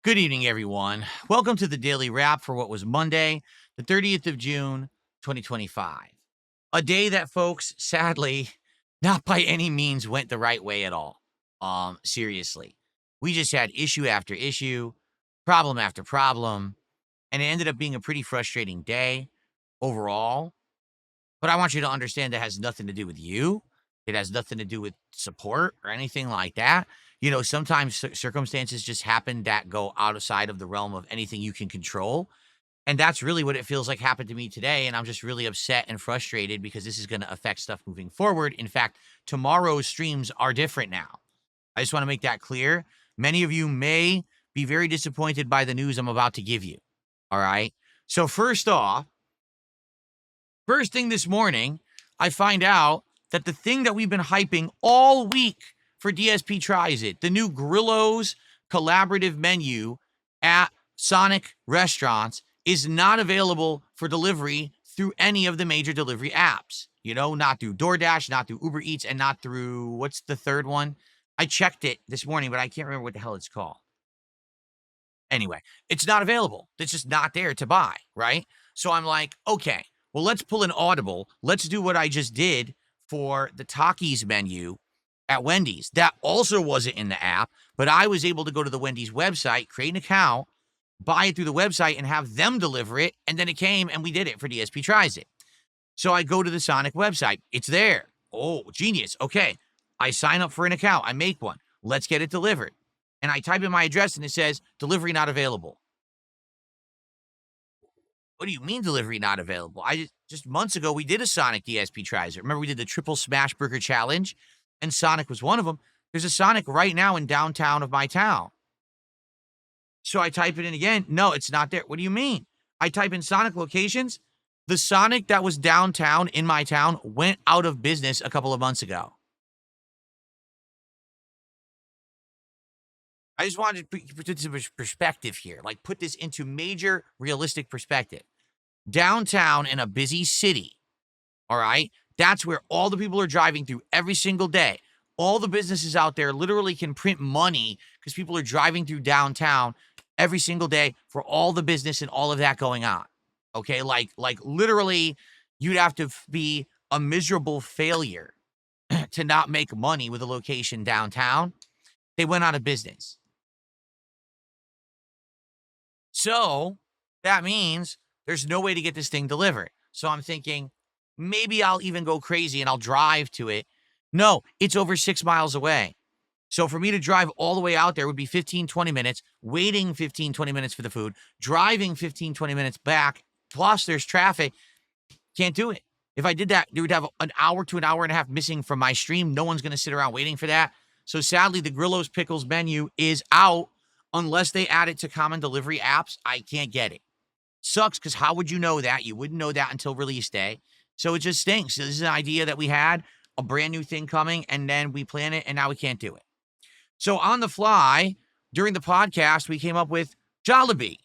Good evening, everyone. Welcome to the Daily Wrap for what was Monday, the 30th of June, 2025. A day that, folks, sadly, not by any means went the right way at all. Seriously. We just had issue after issue, problem after problem, and it ended up being a pretty frustrating day overall. But I want you to understand that has nothing to do with you. It has nothing to do with support or anything like that. Sometimes circumstances just happen that go outside of the realm of anything you can control. And that's really what it feels like happened to me today. And I'm just really upset and frustrated because this is going to affect stuff moving forward. In fact, tomorrow's streams are different now. I just want to make that clear. Many of you may be very disappointed by the news I'm about to give you. All right. So, first off, first thing this morning, I find out that the thing that we've been hyping all week for DSP Tries It, the new Grillo's collaborative menu at Sonic restaurants, is not available for delivery through any of the major delivery apps. Not through DoorDash, not through Uber Eats, and not through, what's the third one? I checked it this morning, but I can't remember what the hell it's called. Anyway, it's not available. It's just not there to buy, right? So I'm like, okay, well, let's pull an audible. Let's do what I just did for the Takis menu at Wendy's. That also wasn't in the app, but I was able to go to the Wendy's website, create an account, buy it through the website, and have them deliver it. And then it came and we did it for DSP Tries It. So I go to the Sonic website. It's there. Oh, genius. Okay. I sign up for an account. I make one. Let's get it delivered. And I type in my address and it says delivery not available. What do you mean delivery not available? I just months ago we did a Sonic DSP Tries It. Remember we did the triple smash burger challenge and Sonic was one of them. There's a Sonic right now in downtown of my town. So I type it in again. No, it's not there. What do you mean? I type in Sonic locations. The Sonic that was downtown in my town went out of business a couple of months ago. I just wanted to put this into perspective here, like put this into major realistic perspective. Downtown in a busy city, all right? That's where all the people are driving through every single day. All the businesses out there literally can print money because people are driving through downtown every single day for all the business and all of that going on. Okay, like literally, you'd have to be a miserable failure to not make money with a location downtown. They went out of business. So that means there's no way to get this thing delivered. So I'm thinking maybe I'll even go crazy and I'll drive to it. No, it's over 6 miles away. So for me to drive all the way out there would be 15, 20 minutes, waiting 15, 20 minutes for the food, driving 15, 20 minutes back. Plus there's traffic. Can't do it. If I did that, you would have an hour to an hour and a half missing from my stream. No one's going to sit around waiting for that. So sadly, the Grillo's Pickles menu is out. Unless they add it to common delivery apps, I can't get it. Sucks because how would you know that? You wouldn't know that until release day. So it just stinks. This is an idea that we had, a brand new thing coming, and then we plan it, and now we can't do it. So on the fly, during the podcast, we came up with Jollibee.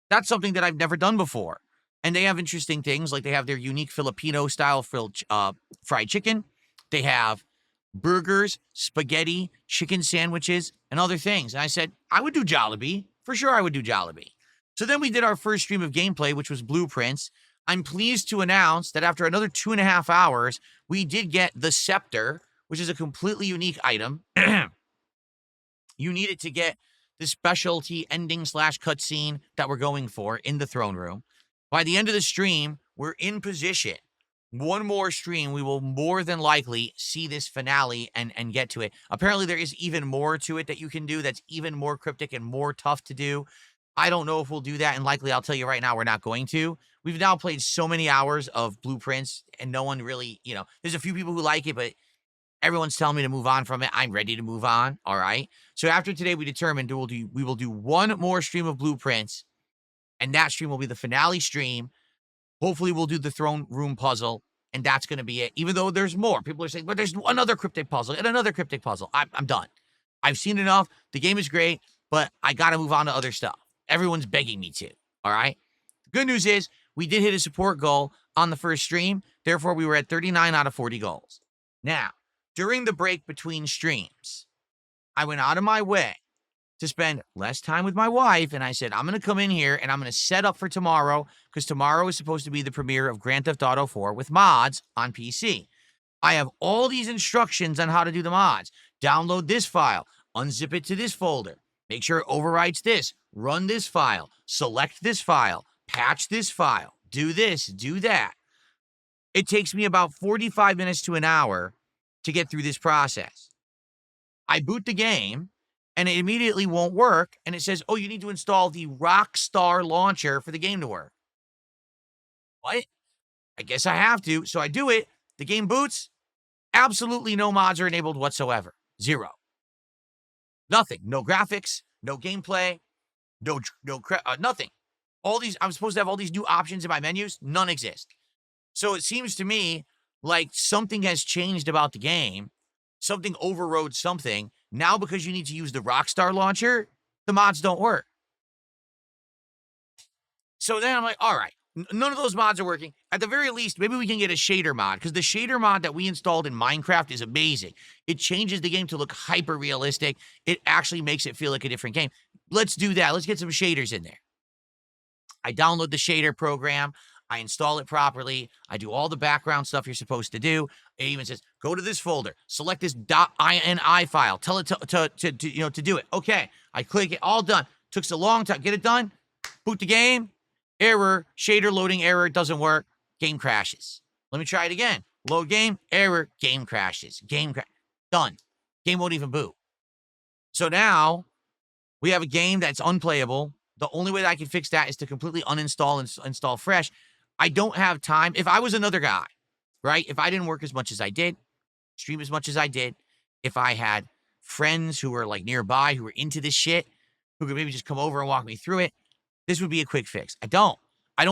That's something that I've never done before. And they have interesting things, like they have their unique Filipino-style fried chicken. They have burgers, spaghetti, chicken sandwiches, and other things. And I said, I would do Jollibee. For sure, I would do Jollibee. So then we did our first stream of gameplay, which was Blueprints. I'm pleased to announce that after another 2.5 hours, we did get the Scepter, which is a completely unique item. You need it to get the specialty ending / cutscene that we're going for in the throne room. By the end of the stream, we're in position. One more stream, we will more than likely see this finale and get to it. Apparently, there is even more to it that you can do that's even more cryptic and more tough to do. I don't know if we'll do that, and likely, I'll tell you right now, we're not going to. We've now played so many hours of Blueprints, and no one really, there's a few people who like it, but everyone's telling me to move on from it. I'm ready to move on, all right? So after today, we determined we will do one more stream of Blueprints, and that stream will be the finale stream. Hopefully, we'll do the throne room puzzle, and that's going to be it. Even though there's more. People are saying, but there's another cryptic puzzle and another cryptic puzzle. I'm done. I've seen enough. The game is great, but I got to move on to other stuff. Everyone's begging me to, all right? The good news is we did hit a support goal on the first stream. Therefore, we were at 39 out of 40 goals. Now, during the break between streams, I went out of my way to spend less time with my wife. And I said, I'm going to come in here and I'm going to set up for tomorrow because tomorrow is supposed to be the premiere of Grand Theft Auto 4 with mods on PC. I have all these instructions on how to do the mods. Download this file, unzip it to this folder, make sure it overwrites this, run this file, select this file, patch this file, do this, do that. It takes me about 45 minutes to an hour to get through this process. I boot the game, and it immediately won't work, and it says, oh, you need to install the Rockstar launcher for the game to work. What? I guess I have to, so I do it. The game boots. Absolutely no mods are enabled whatsoever. Zero. Nothing. No graphics, no gameplay, nothing. All these, I'm supposed to have all these new options in my menus. None exist. So it seems to me like something has changed about the game. Something overrode something. Now, because you need to use the Rockstar launcher, the mods don't work. So then I'm like, all right, none of those mods are working. At the very least, maybe we can get a shader mod, because the shader mod that we installed in Minecraft is amazing. It changes the game to look hyper realistic. It actually makes it feel like a different game. Let's do that. Let's get some shaders in there. I download the shader program. I install it properly. I do all the background stuff you're supposed to do. It even says, go to this folder, select this .ini file, tell it to do it. Okay, I click it, all done. Took a long time, get it done, boot the game, error, shader loading error, doesn't work, game crashes. Let me try it again. Load game, error, game crashes, done. Game won't even boot. So now we have a game that's unplayable. The only way that I can fix that is to completely uninstall and install fresh. I don't have time. If I was another guy, right? If I didn't work as much as I did, stream as much as I did, if I had friends who were like nearby, who were into this shit, who could maybe just come over and walk me through it, this would be a quick fix. I don't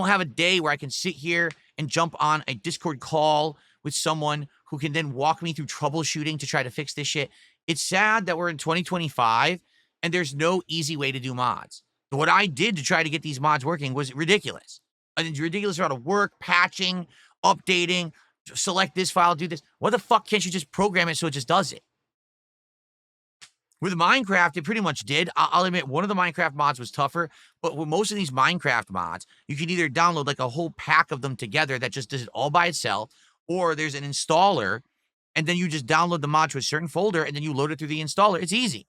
have a day where I can sit here and jump on a Discord call with someone who can then walk me through troubleshooting to try to fix this shit. It's sad that we're in 2025 and there's no easy way to do mods. What I did to try to get these mods working was ridiculous. And it's ridiculous amount of work, patching, updating, select this file, do this. What the fuck can't you just program it so it just does it? With Minecraft, it pretty much did. I'll admit, one of the Minecraft mods was tougher, but with most of these Minecraft mods, you can either download like a whole pack of them together that just does it all by itself, or there's an installer, and then you just download the mod to a certain folder, and then you load it through the installer. It's easy.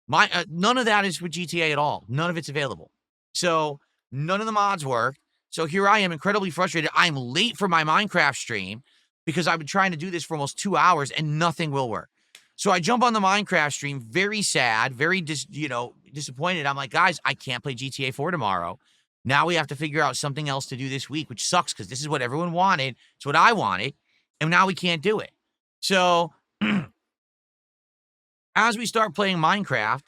None of that is for GTA at all. None of it's available. So none of the mods work. So here I am, incredibly frustrated. I'm late for my Minecraft stream because I've been trying to do this for almost 2 hours and nothing will work. So I jump on the Minecraft stream, very sad, very disappointed. I'm like, guys, I can't play GTA 4 tomorrow. Now we have to figure out something else to do this week, which sucks because this is what everyone wanted. It's what I wanted. And now we can't do it. So as we start playing Minecraft,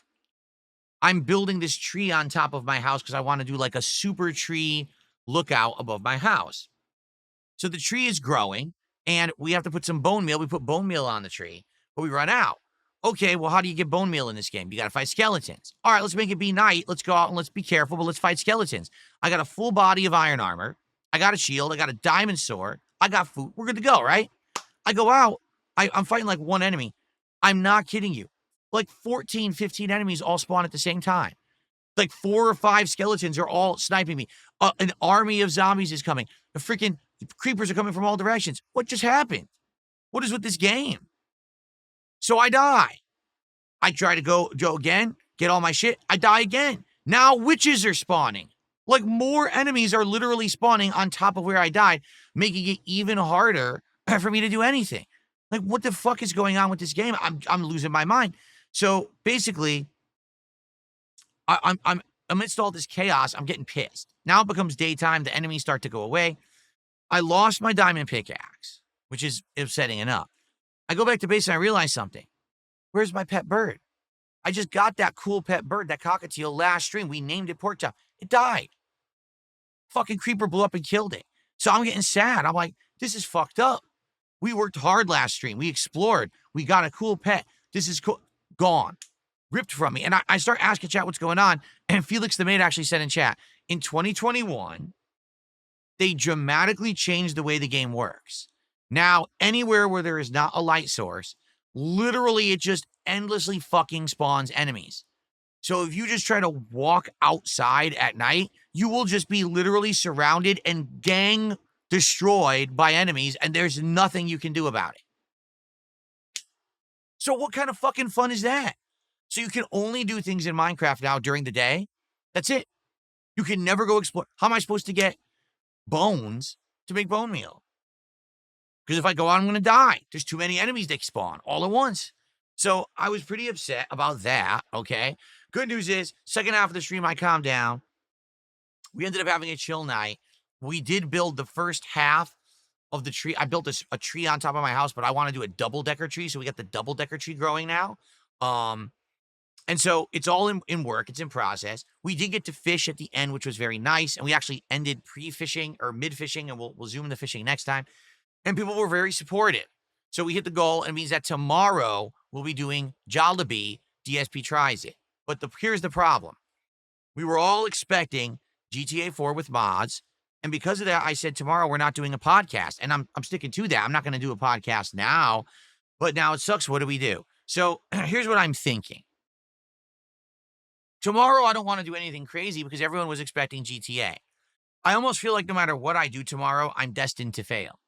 I'm building this tree on top of my house because I want to do like a super tree lookout above my house. So the tree is growing and we have to put some bone meal. We put bone meal on the tree, but we run out. Okay, well, how do you get bone meal in this game? You got to fight skeletons. All right, let's make it be night. Let's go out and let's be careful, but let's fight skeletons. I got a full body of iron armor. I got a shield. I got a diamond sword. I got food. We're good to go, right? I go out. I'm fighting like one enemy. I'm not kidding you. Like 14, 15 enemies all spawn at the same time. Like 4 or 5 skeletons are all sniping me. An army of zombies is coming. The freaking creepers are coming from all directions. What just happened? What is with this game? So I die. I try to go again, get all my shit. I die again. Now witches are spawning. Like more enemies are literally spawning on top of where I died, making it even harder for me to do anything. Like what the fuck is going on with this game? I'm losing my mind. So basically, I'm amidst all this chaos, I'm getting pissed. Now it becomes daytime. The enemies start to go away. I lost my diamond pickaxe, which is upsetting enough. I go back to base and I realize something. Where's my pet bird? I just got that cool pet bird, that cockatiel, last stream. We named it Porkchop. It died. Fucking creeper blew up and killed it. So I'm getting sad. I'm like, this is fucked up. We worked hard last stream. We explored. We got a cool pet. This is cool. Gone. Ripped from me. And I start asking chat what's going on. And Felix the Maid actually said in chat, in 2021, they dramatically changed the way the game works. Now, anywhere where there is not a light source, literally it just endlessly fucking spawns enemies. So if you just try to walk outside at night, you will just be literally surrounded and gang destroyed by enemies, and there's nothing you can do about it. So what kind of fucking fun is that? So you can only do things in Minecraft now during the day. That's it. You can never go explore. How am I supposed to get bones to make bone meal? Because if I go out, I'm going to die. There's too many enemies that spawn all at once. So I was pretty upset about that, okay? Good news is, second half of the stream, I calmed down. We ended up having a chill night. We did build the first half of the tree. I built a tree on top of my house, but I want to do a double-decker tree, so we got the double-decker tree growing now. And so it's all in work. It's in process. We did get to fish at the end, which was very nice, and we actually ended pre-fishing or mid-fishing, and we'll zoom into fishing next time. And people were very supportive. So we hit the goal, and it means that tomorrow we'll be doing Jollibee DSP Tries It. But here's the problem. We were all expecting GTA 4 with mods, and because of that, I said tomorrow we're not doing a podcast, and I'm sticking to that. I'm not going to do a podcast now, but now it sucks. What do we do? So here's what I'm thinking. Tomorrow, I don't want to do anything crazy because everyone was expecting GTA. I almost feel like no matter what I do tomorrow, I'm destined to fail.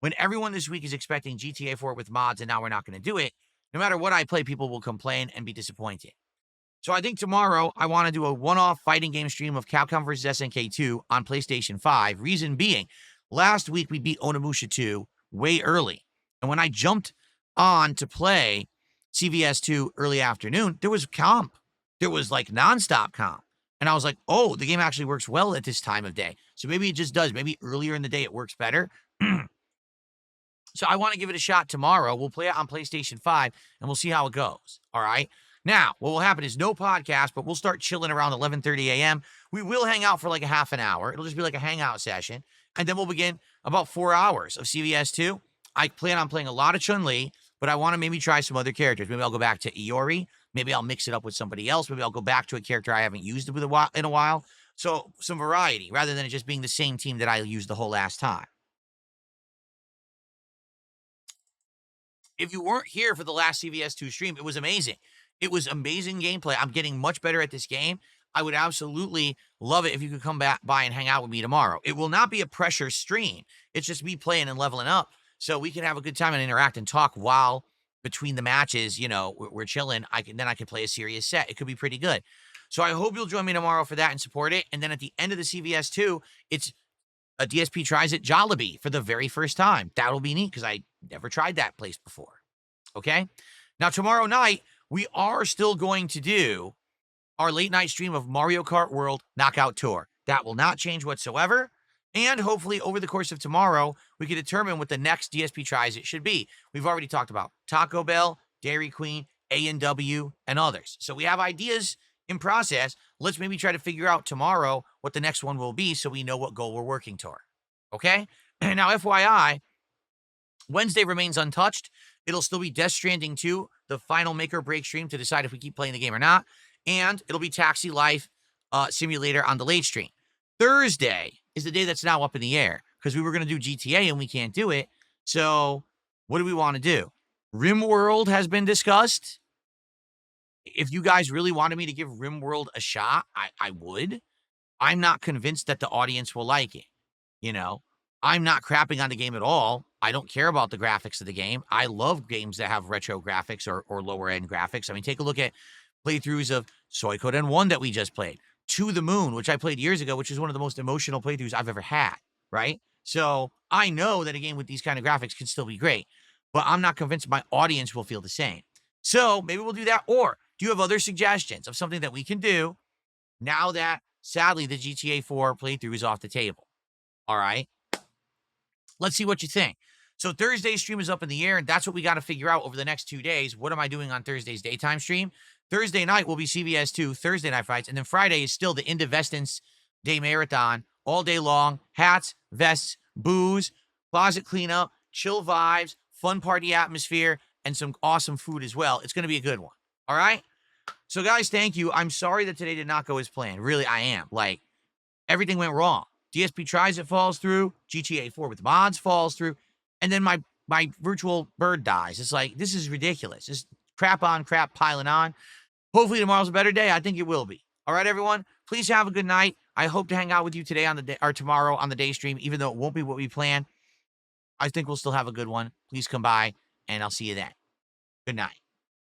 When everyone this week is expecting GTA 4 with mods and now we're not going to do it, no matter what I play, people will complain and be disappointed. So I think tomorrow I want to do a one-off fighting game stream of Capcom vs. SNK 2 on PlayStation 5. Reason being, last week we beat Onimusha 2 way early. And when I jumped on to play CVS 2 early afternoon, there was comp. There was like nonstop comp. And I was like, oh, the game actually works well at this time of day. So maybe it just does. Maybe earlier in the day it works better. So I want to give it a shot tomorrow. We'll play it on PlayStation 5, and we'll see how it goes, all right? Now, what will happen is no podcast, but we'll start chilling around 11:30 a.m. We will hang out for like a half an hour. It'll just be like a hangout session, and then we'll begin about 4 hours of CVS 2. I plan on playing a lot of Chun-Li, but I want to maybe try some other characters. Maybe I'll go back to Iori. Maybe I'll mix it up with somebody else. Maybe I'll go back to a character I haven't used in a while. So some variety, rather than it just being the same team that I used the whole last time. If you weren't here for the last CVS 2 stream, it was amazing. It was amazing gameplay. I'm getting much better at this game. I would absolutely love it if you could come back by and hang out with me tomorrow. It will not be a pressure stream. It's just me playing and leveling up. So we can have a good time and interact and talk while between the matches, you know, we're chilling. I can play a serious set. It could be pretty good. So I hope you'll join me tomorrow for that and support it. And then at the end of the CVS 2, it's a DSP Tries It Jollibee for the very first time. That'll be neat because I never tried that place before. Okay? Now, tomorrow night, we are still going to do our late night stream of Mario Kart World Knockout Tour. That will not change whatsoever. And hopefully, over the course of tomorrow, we can determine what the next DSP Tries It should be. We've already talked about Taco Bell, Dairy Queen, A&W, and others. So we have ideas in process. Let's maybe try to figure out tomorrow what the next one will be so we know what goal we're working toward. Okay? Now, FYI, Wednesday remains untouched. It'll still be Death Stranding 2, the final make or break stream to decide if we keep playing the game or not. And it'll be Taxi Life Simulator on the late stream. Thursday is the day that's now up in the air because we were going to do GTA and we can't do it. So what do we want to do? RimWorld has been discussed. If you guys really wanted me to give RimWorld a shot, I would. I'm not convinced that the audience will like it. You know, I'm not crapping on the game at all. I don't care about the graphics of the game. I love games that have retro graphics or lower end graphics. I mean, take a look at playthroughs of Suikoden 1 that we just played. To the Moon, which I played years ago, which is one of the most emotional playthroughs I've ever had, right? So I know that a game with these kind of graphics can still be great, but I'm not convinced my audience will feel the same. So maybe we'll do that. Or do you have other suggestions of something that we can do now that, sadly, the GTA 4 playthrough is off the table? All right? Let's see what you think. So Thursday's stream is up in the air, and that's what we got to figure out over the next 2 days. What am I doing on Thursday's daytime stream? Thursday night will be CVS 2, Thursday night fights, and then Friday is still the Indivestance Day Marathon, all day long, hats, vests, booze, closet cleanup, chill vibes, fun party atmosphere, and some awesome food as well. It's going to be a good one, all right? So, guys, thank you. I'm sorry that today did not go as planned. Really, I am. Like, everything went wrong. DSP Tries It falls through, GTA 4 with mods falls through, and then my virtual bird dies. It's like, this is ridiculous. Just crap on crap piling on. Hopefully tomorrow's a better day. I think it will be. All right, everyone. Please have a good night. I hope to hang out with you today on the day or tomorrow on the day stream, even though it won't be what we plan. I think we'll still have a good one. Please come by, and I'll see you then. Good night.